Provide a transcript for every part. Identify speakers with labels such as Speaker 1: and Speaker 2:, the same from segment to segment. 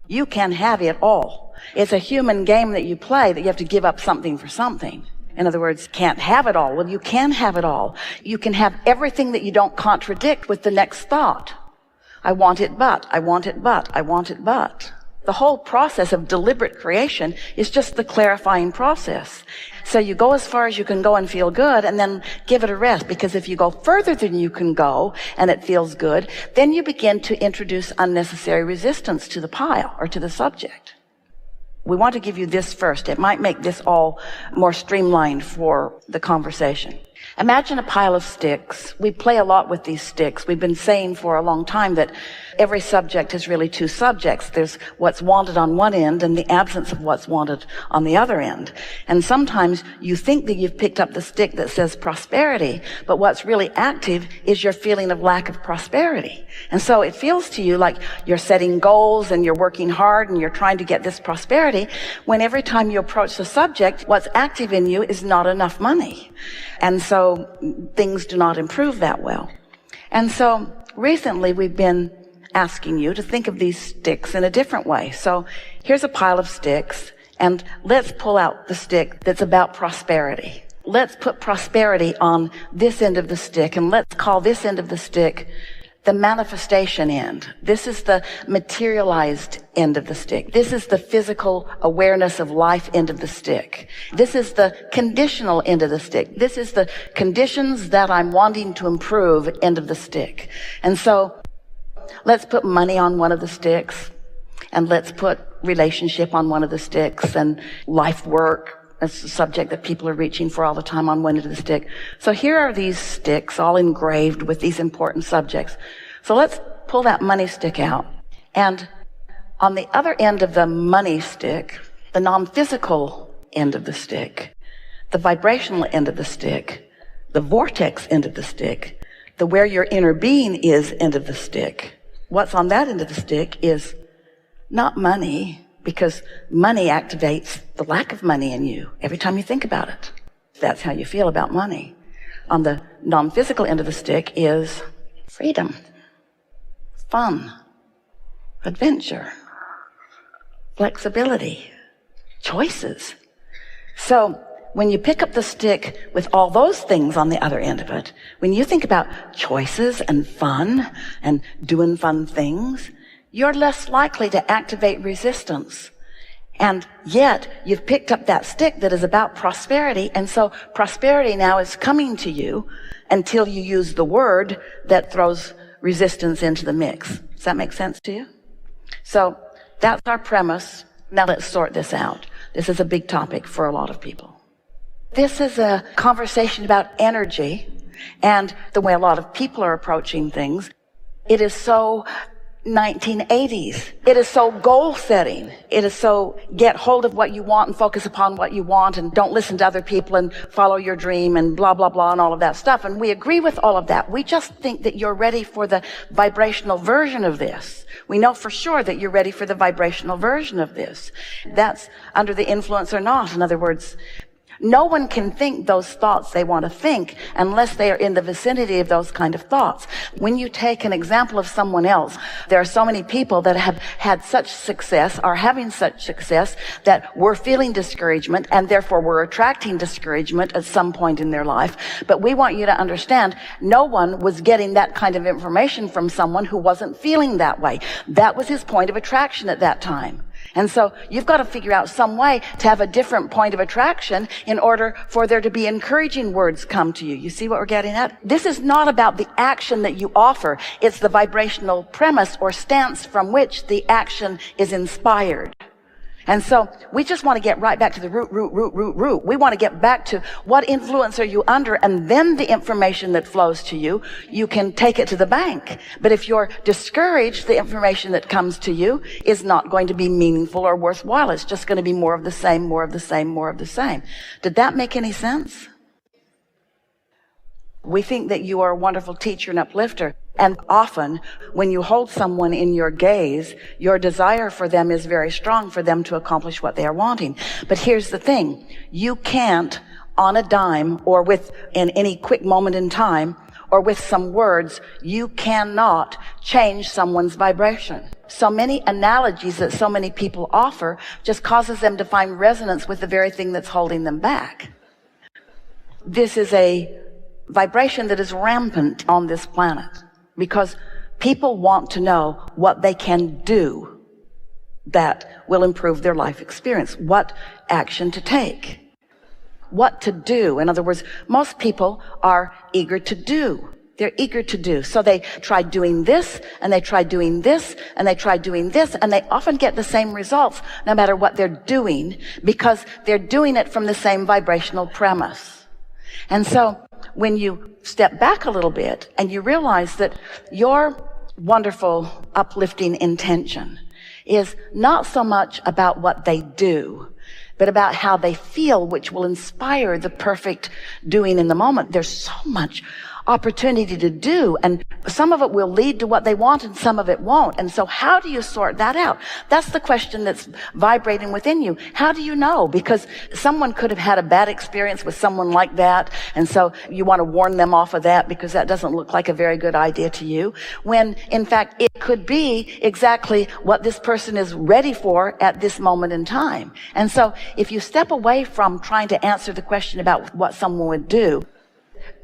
Speaker 1: You can have it all. It's a human game that you play that you have to give up something for something. In other words, can't have it all. Well, you can have it all. You can have everything that you don't contradict with the next thought. I want it, but, I want it, but, I want it, but. The whole process of deliberate creation is just the clarifying process. So you go as far as you can go and feel good, and then give it a rest, because if you go further than you can go and it feels good, then you begin to introduce unnecessary resistance to the pile or to the subject. We want to give you this first. It might make this all more streamlined for the conversation. Imagine a pile of sticks. We play a lot with these sticks. We've been saying for a long time that every subject is really two subjects. There's what's wanted on one end and the absence of what's wanted on the other end. And sometimes you think that you've picked up the stick that says prosperity, but what's really active is your feeling of lack of prosperity. And so it feels to you like you're setting goals and you're working hard and you're trying to get this prosperity, when every time you approach the subject, what's active in you is not enough money. And so things do not improve that well. And so recently we've been asking you to think of these sticks in a different way. So here's a pile of sticks, and let's pull out the stick that's about prosperity. Let's put prosperity on this end of the stick, and let's call this end of the stick the manifestation end. This is the materialized end of the stick. This is the physical awareness of life end of the stick. This is the conditional end of the stick. This is the conditions that I'm wanting to improve end of the stick. And so let's put money on one of the sticks, and let's put relationship on one of the sticks, and life work. That's a subject that people are reaching for all the time on one end of the stick. So here are these sticks all engraved with these important subjects. So let's pull that money stick out. And on the other end of the money stick, the non-physical end of the stick, the vibrational end of the stick, the vortex end of the stick, the where your inner being is end of the stick, what's on that end of the stick is not money, because money activates the lack of money in you every time you think about it. That's how you feel about money. On the non-physical end of the stick is freedom, fun, adventure, flexibility, choices. So when you pick up the stick with all those things on the other end of it, when you think about choices and fun and doing fun things, you're less likely to activate resistance. And yet you've picked up that stick that is about prosperity, and so prosperity now is coming to you until you use the word that throws resistance into the mix. Does that make sense to you? So that's our premise. Now let's sort this out. This is a big topic for a lot of people. This is a conversation about energy and the way a lot of people are approaching things. It is so 1980s. It is so goal setting. It is so get hold of what you want and focus upon what you want and don't listen to other people and follow your dream and blah, blah, blah and all of that stuff. And we agree with all of that. We just think that you're ready for the vibrational version of this. We know for sure that you're ready for the vibrational version of this. That's under the influence or not. In other words, no one can think those thoughts they want to think unless they are in the vicinity of those kind of thoughts. When you take an example of someone else, there are so many people that have had such success, are having such success, that we're feeling discouragement, and therefore we're attracting discouragement at some point in their life. But we want you to understand, no one was getting that kind of information from someone who wasn't feeling that way. That was his point of attraction at that time. And so you've got to figure out some way to have a different point of attraction in order for there to be encouraging words come to you. You see what we're getting at? This is not about the action that you offer. It's the vibrational premise or stance from which the action is inspired. And so we just want to get right back to the root. We want to get back to what influence are you under, and then the information that flows to you, you can take it to the bank. But if you're discouraged, the information that comes to you is not going to be meaningful or worthwhile. It's just going to be more of the same, more of the same, more of the same. Did that make any sense? We think that you are a wonderful teacher and uplifter. And often, when you hold someone in your gaze, your desire for them is very strong for them to accomplish what they are wanting. But here's the thing. You can't, on a dime, or in any quick moment in time, or with some words, you cannot change someone's vibration. so many analogies that so many people offer just causes them to find resonance with the very thing that's holding them back. This is a vibration that is rampant on this planet because people want to know what they can do that will improve their life experience, what action to take, what to do. In other words, most people are eager to do. They're eager to do. So they try doing this, and they try doing this, and they try doing this, and they often get the same results no matter what they're doing because they're doing it from the same vibrational premise. And so when you step back a little bit and you realize that your wonderful, uplifting intention is not so much about what they do, but about how they feel, which will inspire the perfect doing in the moment. There's so much opportunity to do, and some of it will lead to what they want and some of it won't. And so how do you sort that out? That's the question that's vibrating within you. How do you know? Because someone could have had a bad experience with someone like that, and so you want to warn them off of that because that doesn't look like a very good idea to you, when in fact it could be exactly what this person is ready for at this moment in time. And so if you step away from trying to answer the question about what someone would do,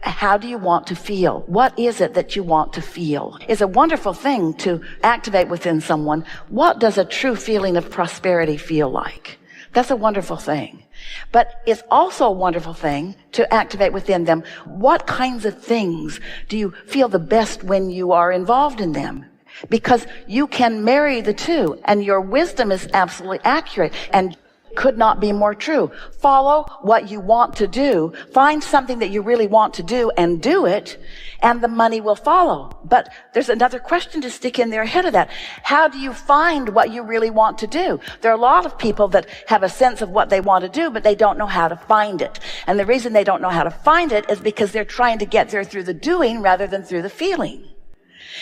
Speaker 1: how do you want to feel? What is it that you want to feel? It's a wonderful thing to activate within someone. What does a true feeling of prosperity feel like? That's a wonderful thing. But it's also a wonderful thing to activate within them. What kinds of things do you feel the best when you are involved in them? Because you can marry the two, and your wisdom is absolutely accurate and could not be more true. Follow what you want to do. Find something that you really want to do and do it, and the money will follow. But there's another question to stick in there ahead of that. How do you find what you really want to do? There are a lot of people that have a sense of what they want to do, but they don't know how to find it. And the reason they don't know how to find it is because they're trying to get there through the doing rather than through the feeling.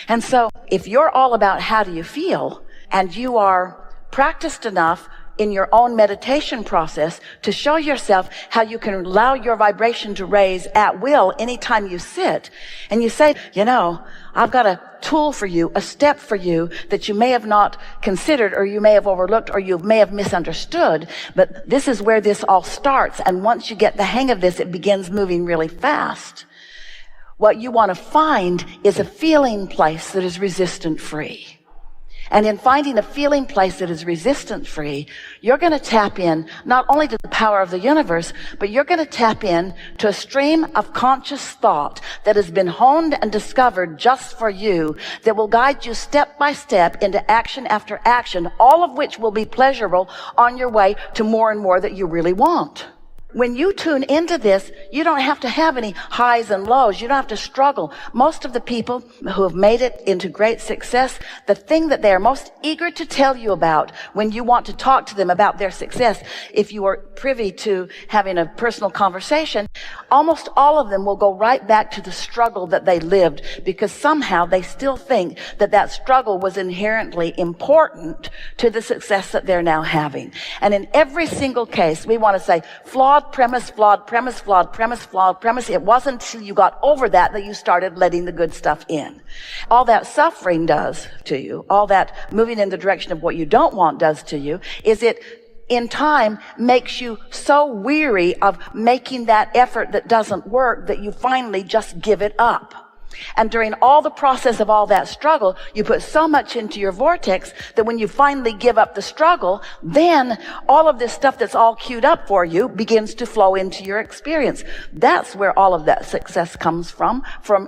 Speaker 1: And so if you're all about how do you feel, and you are practiced enough in your own meditation process to show yourself how you can allow your vibration to raise at will anytime you sit, and you say, you know, I've got a tool for you, a step for you that you may have not considered, or you may have overlooked, or you may have misunderstood, but this is where this all starts. And once you get the hang of this, it begins moving really fast. What you want to find is a feeling place that is resistant free. And in finding a feeling place that is resistance free, you're going to tap in not only to the power of the universe, but you're going to tap in to a stream of conscious thought that has been honed and discovered just for you, that will guide you step by step into action after action, all of which will be pleasurable on your way to more and more that you really want. When you tune into this, you don't have to have any highs and lows. You don't have to struggle. Most of the people who have made it into great success, the thing that they are most eager to tell you about when you want to talk to them about their success, if you are privy to having a personal conversation, almost all of them will go right back to the struggle that they lived, because somehow they still think that that struggle was inherently important to the success that they're now having. And in every single case, we want to say, flawed premise, flawed premise, flawed premise, flawed premise. It wasn't until you got over that you started letting the good stuff in. All that suffering does to you, all that moving in the direction of what you don't want does to you, is it in time makes you so weary of making that effort that doesn't work that you finally just give it up. And during all the process of all that struggle, you put so much into your vortex that when you finally give up the struggle, then all of this stuff that's all queued up for you begins to flow into your experience. That's where all of that success comes from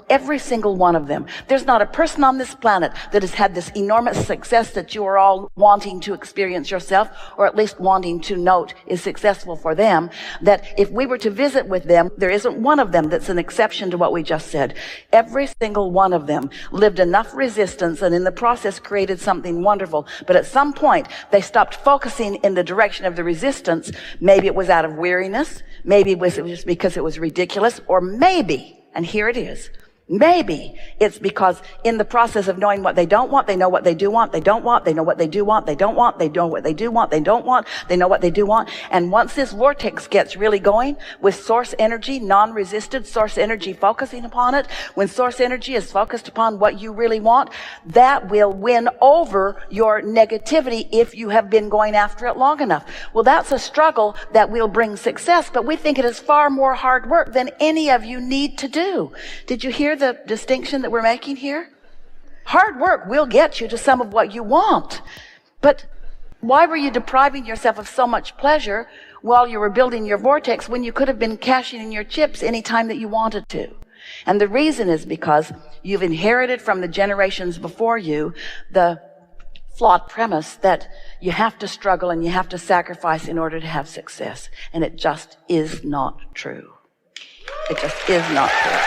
Speaker 1: every single one of them. There's not a person on this planet that has had this enormous success that you are all wanting to experience yourself, or at least wanting to note is successful for them, that if we were to visit with them, there isn't one of them that's an exception to what we just said. Every single one of them lived enough resistance and in the process created something wonderful. But at some point, they stopped focusing in the direction of the resistance. Maybe it was out of weariness. Maybe it was just because it was ridiculous. Or maybe, and here it is, Maybe it's because in the process of knowing what they don't want, they know what they do want, they don't want, they know what they do want, they don't want, they know what they do want, they don't want, they know what they do want. And once this vortex gets really going with source energy, non-resisted source energy focusing upon it, when source energy is focused upon what you really want, that will win over your negativity if you have been going after it long enough. Well, that's a struggle that will bring success, but we think it is far more hard work than any of you need to do. Did you hear the distinction that we're making here? Hard work will get you to some of what you want. But why were you depriving yourself of so much pleasure while you were building your vortex when you could have been cashing in your chips any time that you wanted to? And the reason is because you've inherited from the generations before you the flawed premise that you have to struggle and you have to sacrifice in order to have success. And it just is not true. It just is not true.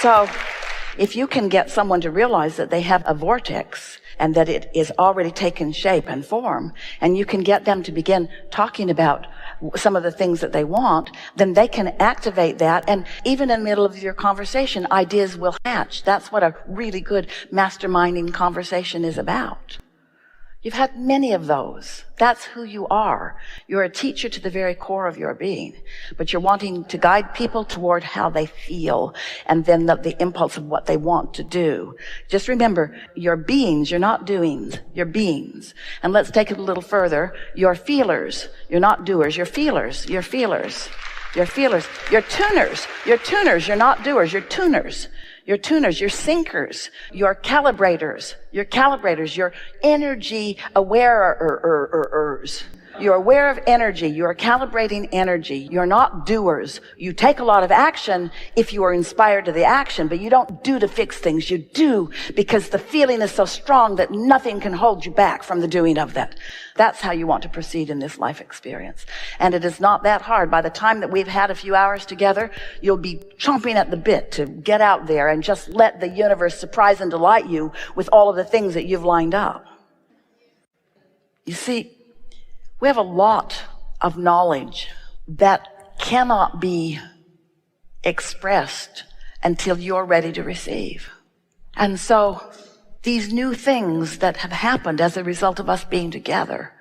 Speaker 1: So if you can get someone to realize that they have a vortex and that it is already taken shape and form, and you can get them to begin talking about some of the things that they want, then they can activate that. And even in the middle of your conversation, ideas will hatch. That's what a really good masterminding conversation is about. You've had many of those. That's who you are. You're a teacher to the very core of your being, but you're wanting to guide people toward how they feel and then the impulse of what they want to do. Just remember, you're beings, you're not doings, you're beings. And let's take it a little further. You're feelers, you're not doers, you're feelers, you're feelers, you're feelers, you're tuners, you're not doers, you're tuners. You're tuners, you're sinkers, you're calibrators, you're energy awareers. You're aware of energy, you're calibrating energy. You're not doers. You take a lot of action if you are inspired to the action, but you don't do to fix things. You do because the feeling is so strong that nothing can hold you back from the doing of that. That's how you want to proceed in this life experience. And it is not that hard. By the time that we've had a few hours together, you'll be chomping at the bit to get out there and just let the universe surprise and delight you with all of the things that you've lined up. You see, we have a lot of knowledge that cannot be expressed until you're ready to receive. And so these new things that have happened as a result of us being together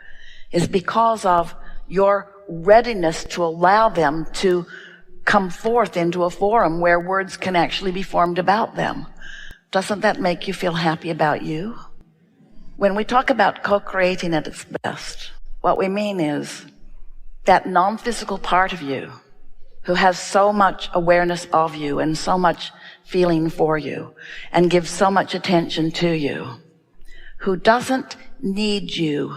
Speaker 1: is because of your readiness to allow them to come forth into a forum where words can actually be formed about them. Doesn't that make you feel happy about you? When we talk about co-creating at its best, what we mean is that non-physical part of you who has so much awareness of you and so much feeling for you and gives so much attention to you, who doesn't need you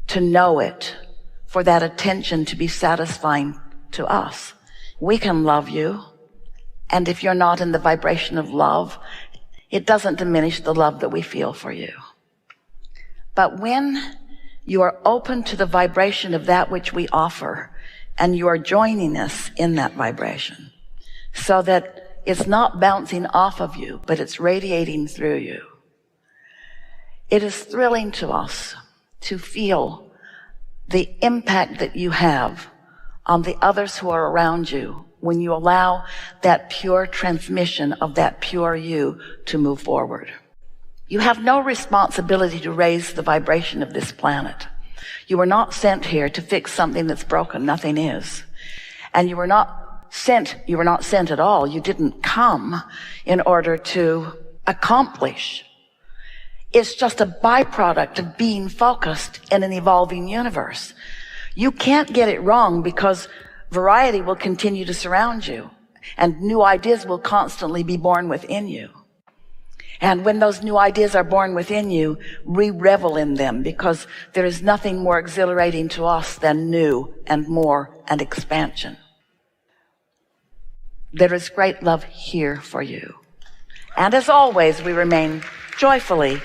Speaker 1: to know it for that attention to be satisfying to us. We can love you, and if you're not in the vibration of love, it doesn't diminish the love that we feel for you. But when you are open to the vibration of that which we offer, and you are joining us in that vibration, so that it's not bouncing off of you, but it's radiating through you. It is thrilling to us to feel the impact that you have on the others who are around you when you allow that pure transmission of that pure you to move forward. You have no responsibility to raise the vibration of this planet. You were not sent here to fix something that's broken. Nothing is. And you were not sent at all. You didn't come in order to accomplish. It's just a byproduct of being focused in an evolving universe. You can't get it wrong because variety will continue to surround you and new ideas will constantly be born within you. And when those new ideas are born within you, we revel in them because there is nothing more exhilarating to us than new and more and expansion. There is great love here for you. And as always, we remain joyfully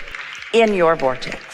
Speaker 1: in your vortex.